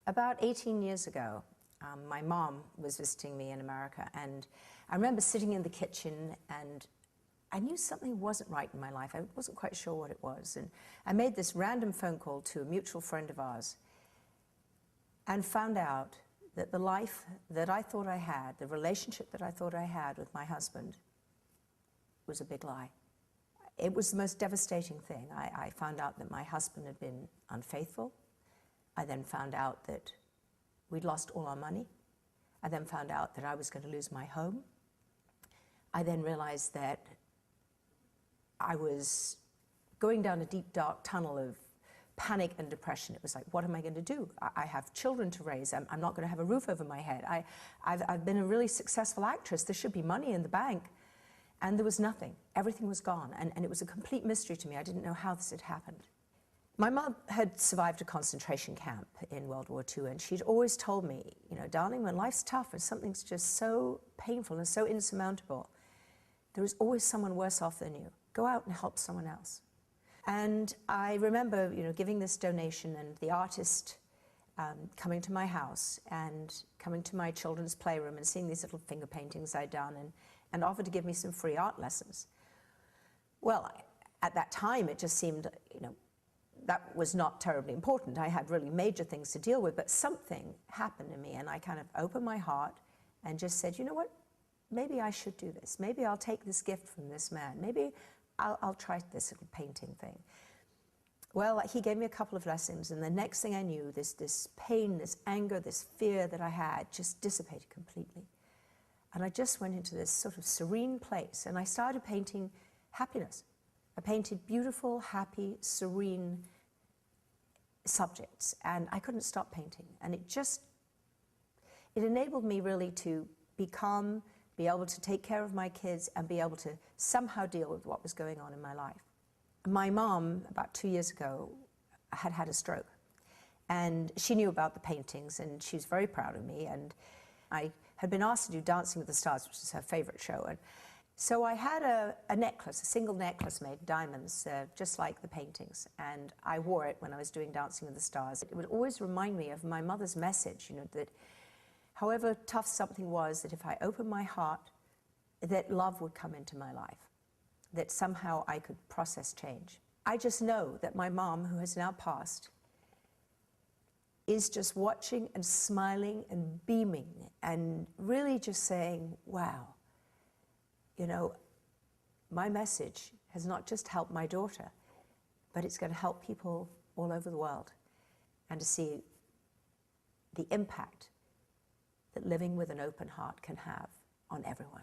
About 18 years ago, my mom was visiting me in America, and I remember sitting in the kitchen, and I knew something wasn't right in my life. I wasn't quite sure what it was, and I made this random phone call to a mutual friend of ours and found out that the life that I thought I had, the relationship that I thought I had with my husband, was a big lie. It was the most devastating thing. I found out that my husband had been unfaithful. I then found out that we'd lost all our money. I then found out that I was going to lose my home. I then realized that I was going down a deep, dark tunnel of panic and depression. It was like, what am I going to do? I have children to raise. I'm not going to have a roof over my head. I've been a really successful actress. There should be money in the bank. And there was nothing. Everything was gone. And it was a complete mystery to me. I didn't know how this had happened. My mom had survived a concentration camp in World War II, and she'd always told me, you know, darling, when life's tough and something's just so painful and so insurmountable, there is always someone worse off than you. Go out and help someone else. And I remember, you know, giving this donation, and the artist coming to my house and coming to my children's playroom and seeing these little finger paintings I'd done, and offered to give me some free art lessons. Well, at that time, it just seemed, you know, that was not terribly important. I had really major things to deal with, but something happened to me, and I kind of opened my heart and just said, you know what, maybe I should do this. Maybe I'll take this gift from this man. Maybe I'll try this little painting thing. Well, he gave me a couple of lessons, and the next thing I knew, this pain, this anger, this fear that I had just dissipated completely. And I just went into this sort of serene place, and I started painting happiness. I painted beautiful, happy, serene subjects, and I couldn't stop painting. And it enabled me really to be calm, be able to take care of my kids, and be able to somehow deal with what was going on in my life. My mom, about 2 years ago, had had a stroke, and she knew about the paintings, and she was very proud of me, and I had been asked to do Dancing with the Stars, which is her favorite show. And so I had a necklace, a single necklace made of diamonds, just like the paintings, and I wore it when I was doing Dancing with the Stars. It would always remind me of my mother's message, you know, that however tough something was, that if I opened my heart, that love would come into my life, that somehow I could process change. I just know that my mom, who has now passed, is just watching and smiling and beaming and really just saying, wow, you know, my message has not just helped my daughter, but it's going to help people all over the world, and to see the impact that living with an open heart can have on everyone.